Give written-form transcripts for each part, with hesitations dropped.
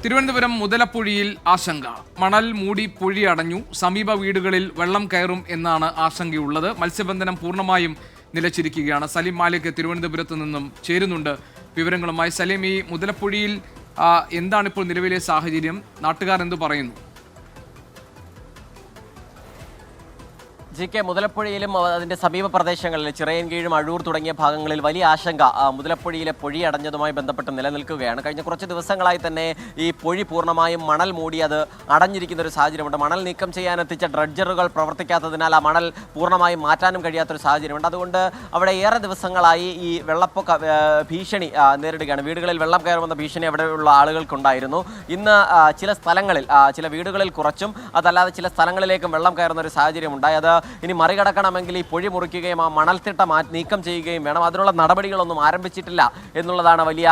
തിരുവനന്തപുരം മുതലപ്പുഴയിൽ ആശങ്ക. മണൽ മൂടി പുഴി അടഞ്ഞു. സമീപ വീടുകളിൽ വെള്ളം കയറും എന്നാണ് ആശങ്കയുള്ളത്. മത്സ്യബന്ധനം പൂർണ്ണമായും നിലച്ചിരിക്കുകയാണ്. സലീം മാലിക് തിരുവനന്തപുരത്ത് നിന്നും ചേരുന്നുണ്ട് വിവരങ്ങളുമായി. സലീം, ഈ മുതലപ്പുഴയിൽ എന്താണിപ്പോൾ നിലവിലെ സാഹചര്യം? നാട്ടുകാർ എന്തു പറയുന്നു? ജി.കെ, മുതലപ്പുഴയിലും അതിൻ്റെ സമീപ പ്രദേശങ്ങളിൽ ചിറയൻകീഴും അഴൂർ തുടങ്ങിയ ഭാഗങ്ങളിൽ വലിയ ആശങ്ക മുതലപ്പുഴയിലെ പൊഴി അടഞ്ഞതുമായി ബന്ധപ്പെട്ട് നിലനിൽക്കുകയാണ്. കഴിഞ്ഞ കുറച്ച് ദിവസങ്ങളായി തന്നെ ഈ പൊഴി പൂർണ്ണമായും മണൽ മൂടി അത് അടഞ്ഞിരിക്കുന്ന ഒരു സാഹചര്യമുണ്ട്. മണൽ നീക്കം ചെയ്യാനെത്തിച്ച ഡ്രഡ്ജറുകൾ പ്രവർത്തിക്കാത്തതിനാൽ ആ മണൽ പൂർണ്ണമായും മാറ്റാനും കഴിയാത്തൊരു സാഹചര്യമുണ്ട്. അതുകൊണ്ട് അവിടെ ഏറെ ദിവസങ്ങളായി ഈ വെള്ളപ്പൊക്ക ഭീഷണി നേരിടുകയാണ്. വീടുകളിൽ വെള്ളം കയറുമെന്ന ഭീഷണി അവിടെയുള്ള ആളുകൾക്കുണ്ടായിരുന്നു. ഇന്ന് ചില സ്ഥലങ്ങളിൽ, ചില വീടുകളിൽ കുറച്ചും അതല്ലാതെ ചില സ്ഥലങ്ങളിലേക്കും വെള്ളം കയറുന്ന ഒരു സാഹചര്യം ഉണ്ടായി. അത് ഇനി മറികടക്കണമെങ്കിൽ ഈ പൊഴി മുറിക്കുകയും ആ മണൽത്തിട്ട നീക്കം ചെയ്യുകയും വേണം. അതിനുള്ള നടപടികളൊന്നും ആരംഭിച്ചിട്ടില്ല എന്നുള്ളതാണ് വലിയ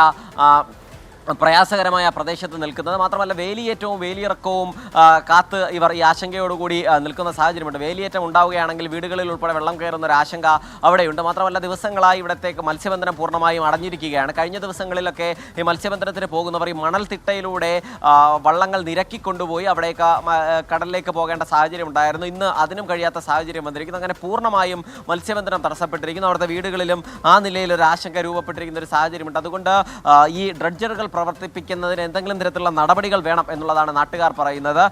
പ്രയാസകരമായ പ്രദേശത്ത് നിൽക്കുന്നത്. മാത്രമല്ല വേലിയേറ്റവും വേലിയിറക്കവും കാത്ത് ഇവർ ഈ ആശങ്കയോടുകൂടി നിൽക്കുന്ന സാഹചര്യമുണ്ട്. വേലിയേറ്റം ഉണ്ടാവുകയാണെങ്കിൽ വീടുകളിൽ ഉൾപ്പെടെ വെള്ളം കയറുന്ന ഒരു ആശങ്ക അവിടെയുണ്ട്. മാത്രമല്ല ദിവസങ്ങളായി ഇവിടത്തേക്ക് മത്സ്യബന്ധനം പൂർണ്ണമായും അടഞ്ഞിരിക്കുകയാണ്. കഴിഞ്ഞ ദിവസങ്ങളിലൊക്കെ ഈ മത്സ്യബന്ധനത്തിന് പോകുന്നവർ ഈ മണൽത്തിട്ടയിലൂടെ വള്ളങ്ങൾ നിരക്കിക്കൊണ്ടുപോയി അവിടേക്ക് കടലിലേക്ക് പോകേണ്ട സാഹചര്യം ഉണ്ടായിരുന്നു. ഇന്ന് അതിനും കഴിയാത്ത സാഹചര്യം വന്നിരിക്കുന്നു. അങ്ങനെ പൂർണ്ണമായും മത്സ്യബന്ധനം തടസ്സപ്പെട്ടിരിക്കുന്നു. അവിടുത്തെ വീടുകളിലും ആ നിലയിൽ ഒരു ആശങ്ക രൂപപ്പെട്ടിരിക്കുന്ന ഒരു സാഹചര്യമുണ്ട്. അതുകൊണ്ട് ഈ ഡ്രഡ്ജറുകൾ പ്രവർത്തിപ്പിക്കുന്നതിന് എന്തെങ്കിലും തരത്തിലുള്ള നടപടികൾ വേണം എന്നുള്ളതാണ് നാട്ടുകാർ പറയുന്നത്.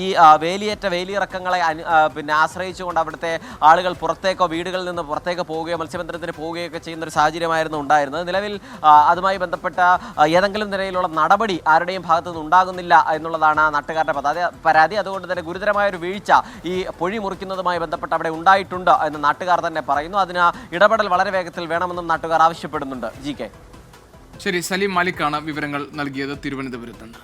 ഈ വേലിയിറക്കങ്ങളെ ആശ്രയിച്ചുകൊണ്ട് അവിടുത്തെ ആളുകൾ പുറത്തേക്കോ വീടുകളിൽ നിന്ന് പുറത്തേക്ക് പോവുകയോ മത്സ്യബന്ധനത്തിന് പോവുകയൊക്കെ ചെയ്യുന്ന ഒരു സാഹചര്യമായിരുന്നു ഉണ്ടായിരുന്നത്. നിലവിൽ അതുമായി ബന്ധപ്പെട്ട ഏതെങ്കിലും നിലയിലുള്ള നടപടി ആരുടെയും ഭാഗത്തു നിന്ന് ഉണ്ടാകുന്നില്ല എന്നുള്ളതാണ് നാട്ടുകാരുടെ പരാതി. അതുകൊണ്ട് തന്നെ ഗുരുതരമായ ഒരു വീഴ്ച ഈ പൊഴി മുറിക്കുന്നതുമായി ബന്ധപ്പെട്ട് അവിടെ ഉണ്ടായിട്ടുണ്ട് എന്ന് നാട്ടുകാർ തന്നെ പറയുന്നു. അതിന് ഇടപെടൽ വളരെ വേഗത്തിൽ വേണമെന്നും നാട്ടുകാർ ആവശ്യപ്പെടുന്നുണ്ട്. ജി.കെ. ശരി, സലീം മാലിക്കാണ് വിവരങ്ങൾ നൽകിയത് തിരുവനന്തപുരത്ത് നിന്ന്.